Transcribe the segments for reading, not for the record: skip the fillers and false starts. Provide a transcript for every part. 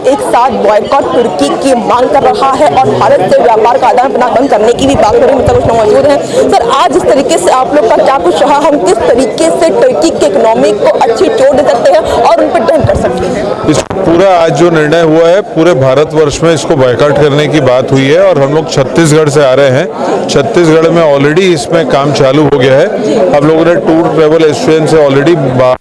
एक साथ बॉयकॉट तुर्की की मांग कर रहा है और भारत से व्यापार का आदान प्रदान बंद करने की भी बात हो रही है। मतलब मौजूद है सर, आज इस तरीके से आप लोग का क्या कुछ रहा, हम किस तरीके से तुर्की के इकोनॉमी को अच्छी चोट दे सकते हैं और उन पर डैम कर सकते हैं? इस पूरा आज जो निर्णय हुआ है पूरे भारतवर्ष में इसको बॉयकॉट करने की बात हुई है और हम लोग छत्तीसगढ़ से आ रहे हैं। छत्तीसगढ़ में ऑलरेडी इसमें काम चालू हो गया है। हम लोगों ने टूर ट्रैवल एसोसिएशन से ऑलरेडी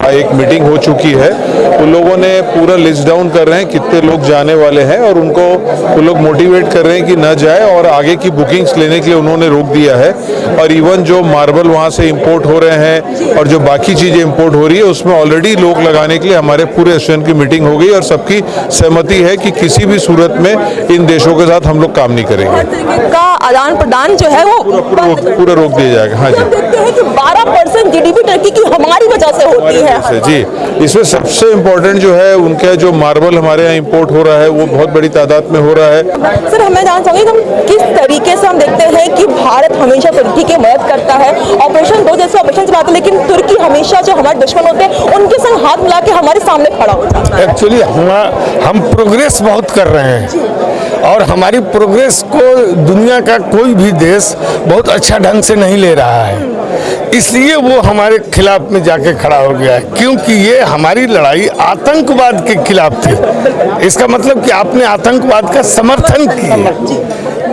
एक मीटिंग हो चुकी है। उन लोगों ने पूरा लिस्ट डाउन कर रहे हैं कितने लोग जाने वाले हैं और उनको वो लोग मोटिवेट कर रहे हैं कि न जाए और आगे की बुकिंग्स लेने के लिए उन्होंने रोक दिया है। और इवन जो मार्बल वहाँ से इंपोर्ट हो रहे हैं और जो बाकी चीज़ें इंपोर्ट हो रही है उसमें ऑलरेडी लोग लगाने के लिए हमारे पूरे एसोसिएशन की मीटिंग हो गई और सबकी सहमति है कि किसी भी सूरत में इन देशों के साथ हम लोग काम नहीं करेंगे। का आदान प्रदान जो है वो पूरा रोक दिया जाएगा। हाँ जी, देखते हैं कि 12% जीडीपी टर्की की हमारी वजह से होती है। जी, इसमें सबसे इम्पोर्टेंट जो है उनका जो मार्बल हमारे यहाँ इंपोर्ट हो रहा है वो बहुत बड़ी तादाद में हो रहा है। सर, मैं जानना चाहूँगी हम किस तरीके से हम देखते हैं कि भारत हमेशा तुर्की की मदद करता है। ऑपरेशन 2 जैसे ऑपरेशन चलाते हैं, लेकिन तुर्की हमेशा जो हमारे दुश्मन होते हैं उनके संग हाथ मिला के हमारे सामने खड़ा हो जाता है। एक्चुअली हम प्रोग्रेस बहुत कर रहे हैं और हमारी प्रोग्रेस को दुनिया का कोई भी देश बहुत अच्छा ढंग से नहीं ले रहा है, इसलिए वो हमारे खिलाफ में जाके खड़ा हो गया है। क्योंकि ये हमारी लड़ाई आतंकवाद के खिलाफ थी। इसका मतलब कि आपने आतंकवाद का समर्थन किया,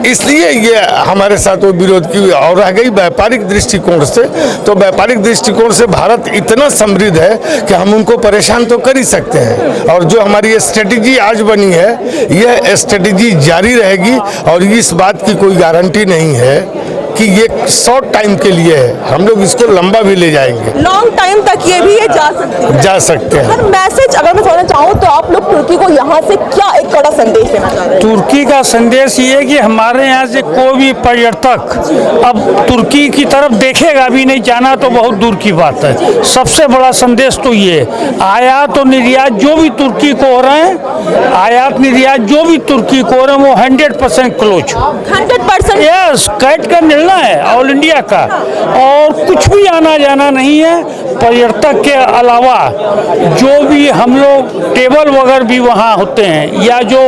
इसलिए ये हमारे साथ वो विरोध की। और रह गई व्यापारिक दृष्टिकोण से, तो व्यापारिक दृष्टिकोण से भारत इतना समृद्ध है कि हम उनको परेशान तो कर ही सकते हैं। और जो हमारी ये स्ट्रेटेजी आज बनी है, यह स्ट्रेटेजी जारी रहेगी और इस बात की कोई गारंटी नहीं है कि ये शॉर्ट टाइम के लिए है, हम लोग इसको लंबा भी ले जाएंगे। लॉन्ग टाइम तक ये भी जा सकते हैं। मैसेज अगर मैं समझना चाहूँ तो आप लोग तुर्की को यहाँ से क्या एक कड़ा संदेश देना चाह रहे हैं? तुर्की का संदेश ये है कि हमारे यहाँ से कोई भी पर्यटक अब तुर्की की तरफ देखेगा भी नहीं, जाना तो बहुत दूर की बात है। सबसे बड़ा संदेश तो ये, आयात और निर्यात जो भी तुर्की को हो रहे हैं, आयात निर्यात जो भी तुर्की को हो रहे हैं वो 100% क्लोज, 100% यस, कैट का निर्णय है ऑल इंडिया का। और कुछ भी आना जाना नहीं है पर्यटक के अलावा। जो भी हम लोग टेबल वगैरह भी वहाँ होते हैं या जो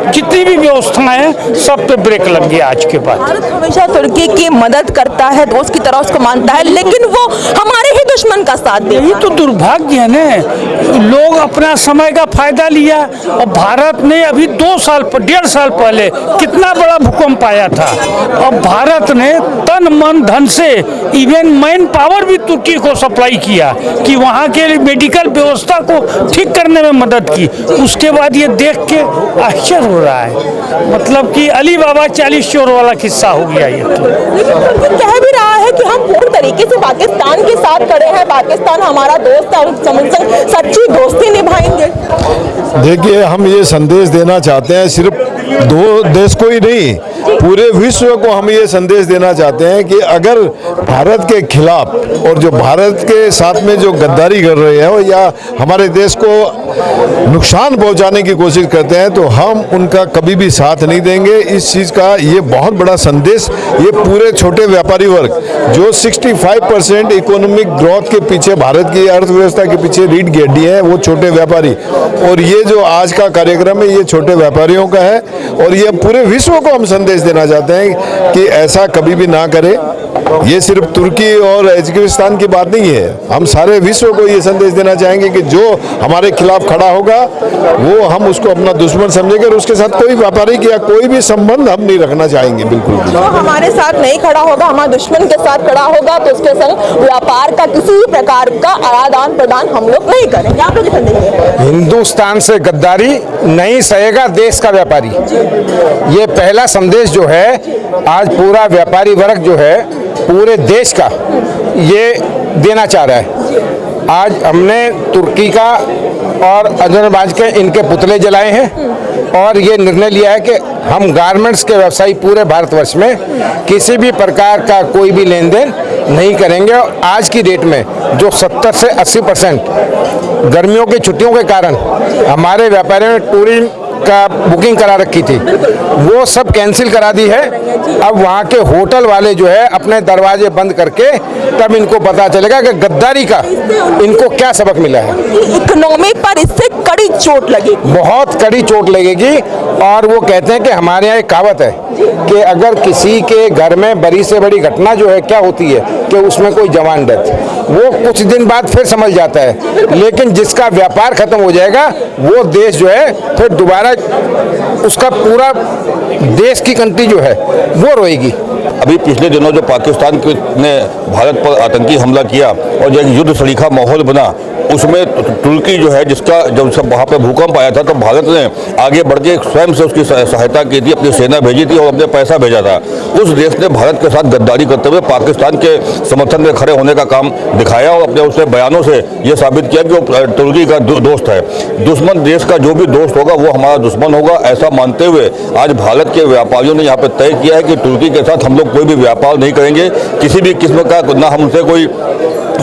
जितनी भी व्यवस्थाएं हैं सब पे ब्रेक लग गया आज के बाद। भारत हमेशा तुर्की की मदद करता है, दोस्त की तरह उसको मानता है, लेकिन वो हमारे ही दुश्मन का साथ दे। यही तो दुर्भाग्य है ना, लोग अपना समय का फायदा लिया और भारत ने अभी 1.5 साल पहले कितना बड़ा भूकंप आया था और भारत ने तन मन धन से इवन मैन पावर भी तुर्की को सप्लाई किया कि वहाँ के मेडिकल व्यवस्था को ठीक करने में मदद की। उसके बाद ये देख के आश्चर्य हो रहा है, मतलब कि अली बाबा 40 चोर वाला किस्सा हो गया ये तो। लेकिन कह भी रहा है कि हम पूर्ण तरीके से पाकिस्तान के साथ खड़े हैं, पाकिस्तान हमारा दोस्त है, हम सच्ची दोस्ती निभाएंगे। देखिए, हम ये संदेश देना चाहते हैं, सिर्फ 2 देश को ही नहीं पूरे विश्व को हम ये संदेश देना चाहते हैं कि अगर भारत के खिलाफ और जो भारत के साथ में जो गद्दारी कर रहे हैं या हमारे देश को नुकसान पहुंचाने की कोशिश करते हैं तो हम उनका कभी भी साथ नहीं देंगे। इस चीज़ का ये बहुत बड़ा संदेश ये पूरे छोटे व्यापारी वर्ग जो 65% इकोनॉमिक ग्रोथ के पीछे, भारत की अर्थव्यवस्था के पीछे रीढ़ की हड्डी है, वो छोटे व्यापारी। और ये जो आज का कार्यक्रम है ये छोटे व्यापारियों का है और ये पूरे विश्व को हम संदेश देना चाहते हैं कि ऐसा कभी भी ना करें। ये सिर्फ तुर्की और उज्बेकिस्तान की बात नहीं है, हम सारे विश्व को ये संदेश देना चाहेंगे कि जो हमारे खिलाफ खड़ा होगा वो हम उसको अपना दुश्मन समझेंगे और उसके साथ कोई व्यापारिक या कोई भी संबंध हम नहीं रखना चाहेंगे। बिल्कुल जो हमारे साथ नहीं खड़ा होगा, हमारे दुश्मन के साथ खड़ा होगा तो उसके संग व्यापार का किसी भी प्रकार का आदान प्रदान हम लोग नहीं करेंगे। आप लोग देंगे हिंदुस्तान से गद्दारी नहीं सहेगा देश का व्यापारी। ये पहला संदेश जो है आज पूरा व्यापारी वर्ग जो है पूरे देश का ये देना चाह रहा है। आज हमने तुर्की का और अजरबैजान के इनके पुतले जलाए हैं और ये निर्णय लिया है कि हम गारमेंट्स के व्यवसायी पूरे भारतवर्ष में किसी भी प्रकार का कोई भी लेन देन नहीं करेंगे। और आज की डेट में जो 70 से 80% गर्मियों की छुट्टियों के कारण हमारे व्यापारियों ने टूरिज्म का बुकिंग करा रखी थी, वो सब कैंसिल करा दी है। अब वहाँ के होटल वाले जो है अपने दरवाजे बंद करके, तब इनको पता चलेगा कि गद्दारी का इनको क्या सबक मिला है। इकोनॉमी पर इससे कड़ी चोट लगेगी, बहुत कड़ी चोट लगेगी। और वो कहते हैं कि हमारे यहाँ एक कहावत है कि अगर किसी के घर में बड़ी से बड़ी घटना जो है क्या होती है कि उसमें कोई जवान डेथ, वो कुछ दिन बाद फिर समझ जाता है, लेकिन जिसका व्यापार खत्म हो जाएगा वो देश जो है फिर दोबारा उसका पूरा देश की कंट्री जो है वो रोएगी। अभी पिछले दिनों जो पाकिस्तान ने भारत पर आतंकी हमला किया और जो एक युद्ध सलीखा माहौल बना, उसमें तुर्की जो है जिसका जब सब वहाँ पर भूकंप आया था तो भारत ने आगे बढ़ के स्वयं से उसकी सहायता की थी, अपनी सेना भेजी थी और अपने पैसा भेजा था। उस देश ने भारत के साथ गद्दारी करते हुए पाकिस्तान के समर्थन में खड़े होने का काम दिखाया और अपने उसने बयानों से ये साबित किया कि वो तुर्की का दोस्त है। दुश्मन देश का जो भी दोस्त होगा वो हमारा दुश्मन होगा, ऐसा मानते हुए आज भारत के व्यापारियों ने यहाँ पर तय किया है कि तुर्की के साथ हम लोग कोई भी व्यापार नहीं करेंगे, किसी भी किस्म का, ना हम उनसे कोई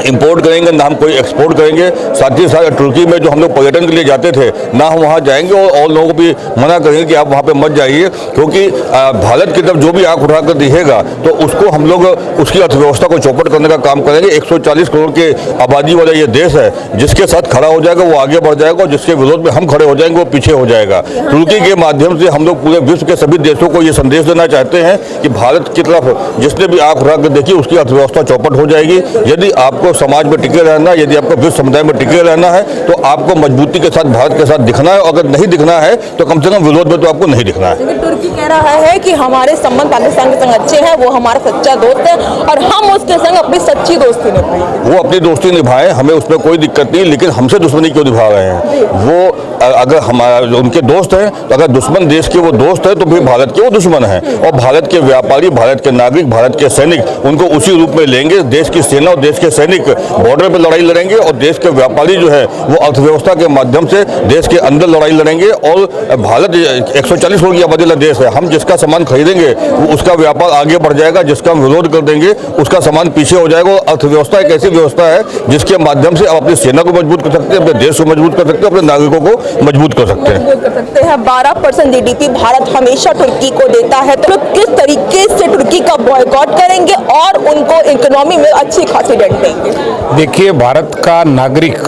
इंपोर्ट करेंगे ना हम कोई एक्सपोर्ट करेंगे। साथ ही साथ तुर्की में जो हम लोग पर्यटन के लिए जाते थे ना हम वहाँ जाएंगे और लोगों को भी मना करेंगे कि आप वहाँ पे मत जाइए, क्योंकि भारत की तरफ जो भी आंख उठाकर दिखेगा तो उसको हम लोग उसकी अर्थव्यवस्था को चौपट करने का काम करेंगे। 140 करोड़ के आबादी वाला ये देश है, जिसके साथ खड़ा हो जाएगा वो आगे बढ़ जाएगा और जिसके विरोध में हम खड़े हो जाएंगे वो पीछे हो जाएगा। तुर्की के माध्यम से हम लोग पूरे विश्व के सभी देशों को ये संदेश देना चाहते हैं कि भारत की तरफ जिसने भी आंख उठाकर देखी उसकी अर्थव्यवस्था चौपट हो जाएगी। यदि आपको समाज में टिके रहना, यदि आपको विश्व समुदाय में टिके रहना है तो आपको मजबूती के साथ भारत के साथ दिखना है, अगर नहीं दिखना है तो कम से कम विरोध में तो आपको नहीं दिखना है। तुर्की कह रहा है कि हमारे संबंध पाकिस्तान के संग अच्छे हैं, वो हमारा सच्चा दोस्त है और हम उसके संग अपनी सच्ची दोस्ती निभाएंगे। वो अपनी दोस्ती निभाएं, हमें उसमें कोई दिक्कत नहीं, लेकिन हमसे दुश्मनी क्यों निभा रहे हैं? वो अगर हमारा उनके दोस्त हैं तो अगर दुश्मन देश के वो दोस्त है तो फिर भारत के वो दुश्मन है। और भारत के व्यापारी, भारत के नागरिक, भारत के सैनिक उनको उसी रूप में लेंगे। देश की सेना और देश के सैनिक बॉर्डर पर लड़ाई लड़ेंगे और देश के व्यापारी जो है वो अर्थव्यवस्था के माध्यम से देश के अंदर लड़ाई लड़ेंगे। और भारत 140 करोड़ की आबादी वाला देश है, हम जिसका सामान खरीदेंगे वो उसका व्यापार आगे बढ़ जाएगा, जिसका हम विरोध कर देंगे उसका सामान पीछे हो जाएगा। अर्थव्यवस्था एक ऐसी व्यवस्था है जिसके माध्यम से आप अपनी सेना को मजबूत कर सकते हैं, अपने देश को मजबूत कर सकते हैं, अपने नागरिकों को मजबूत कर सकते हैं। 12% GDP भारत हमेशा तुर्की को देता है, तो किस तरीके से तुर्की का बॉयकॉट करेंगे और उनको इकोनॉमी में अच्छी खासी डेंट देंगे? देखिए, भारत का नागरिक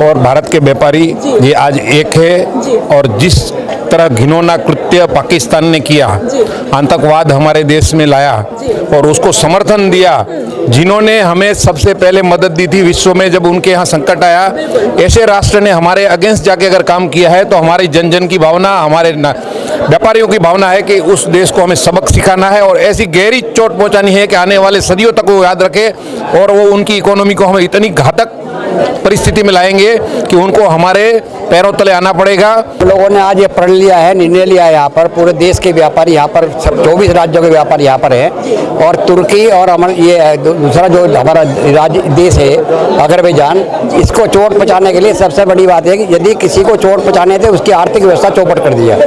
और भारत के व्यापारी ये आज एक है और जिस तरह घिनौना कृत्य पाकिस्तान ने किया, आतंकवाद हमारे देश में लाया और उसको समर्थन दिया, जिन्होंने हमें सबसे पहले मदद दी थी विश्व में जब उनके यहाँ संकट आया, ऐसे राष्ट्र ने हमारे अगेंस्ट जाके अगर काम किया है तो हमारी जन जन की भावना, हमारे व्यापारियों की भावना है कि उस देश को हमें सबक सिखाना है और ऐसी गहरी चोट पहुंचानी है कि आने वाले सदियों तक वो याद रखे और वो उनकी इकोनॉमी को हमें इतनी घातक परिस्थिति में लाएंगे कि उनको हमारे पैरों तले आना पड़ेगा। लोगों ने आज ये प्रण लिया है, निर्णय लिया है, यहाँ पर पूरे देश के व्यापारी यहाँ पर 24 राज्यों के व्यापारी यहाँ पर हैं और तुर्की और हमारा ये दूसरा जो हमारा राज्य देश है अजरबैजान, इसको चोट पहुँचाने के लिए सबसे बड़ी बात है कि यदि किसी को चोट पहुँचाने थे उसकी आर्थिक व्यवस्था चौपट कर दिया।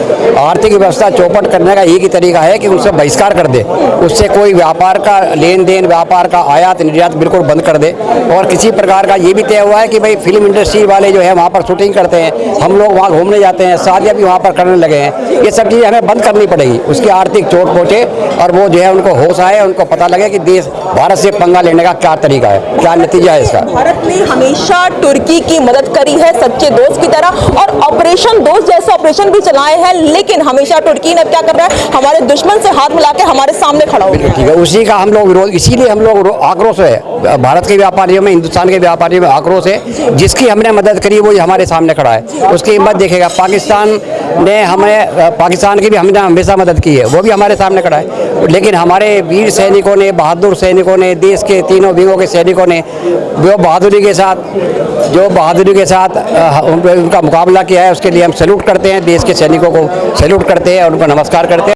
आर्थिक व्यवस्था चौपट करने का एक ही तरीका है कि उससे बहिष्कार कर दे, उससे कोई व्यापार का लेन देन, व्यापार का आयात निर्यात बिल्कुल बंद कर दे। और किसी प्रकार का ये भी तय हुआ है कि भाई फिल्म इंडस्ट्री वाले जो है वहाँ पर शूटिंग करते हैं, हम लोग वहाँ घूमने जाते हैं, शादियाँ भी वहाँ पर करने लगे हैं, ये सब चीज़ें हमें बंद करनी पड़ेगी। उसकी आर्थिक चोट पहुँचे और वो जो है उनको होश आए, उनको पता लगे कि देश भारत से पंगा लेने का क्या तरीका है, क्या नतीजा है इसका। भारत ने हमेशा तुर्की की मदद करी है सच्चे दोस्त की तरह और ऑपरेशन दोस्त जैसे ऑपरेशन भी चलाए हैं, लेकिन हमेशा तुर्की ने क्या कर रहा है, हमारे दुश्मन से हाथ मिला के हमारे सामने खड़ा हो गया। ठीक है, उसी का हम लोग विरोध, इसीलिए हम लोग आक्रोश है, भारत के व्यापारियों में, हिंदुस्तान के व्यापारियों में आक्रोश है। जिसकी हमने मदद करी वो हमारे सामने खड़ा है, उसकी हिम्मत देखेगा। पाकिस्तान ने हमें, पाकिस्तान की भी हमने हमेशा मदद की है, वो भी हमारे सामने खड़ा है। लेकिन हमारे वीर सैनिकों ने, बहादुर सैनिकों ने, देश के तीनों विंगों के सैनिकों ने जो बहादुरी के साथ उनका मुकाबला किया है, उसके लिए हम सैल्यूट करते हैं, देश के सैनिकों को सैल्यूट करते हैं और उनको नमस्कार करते हैं।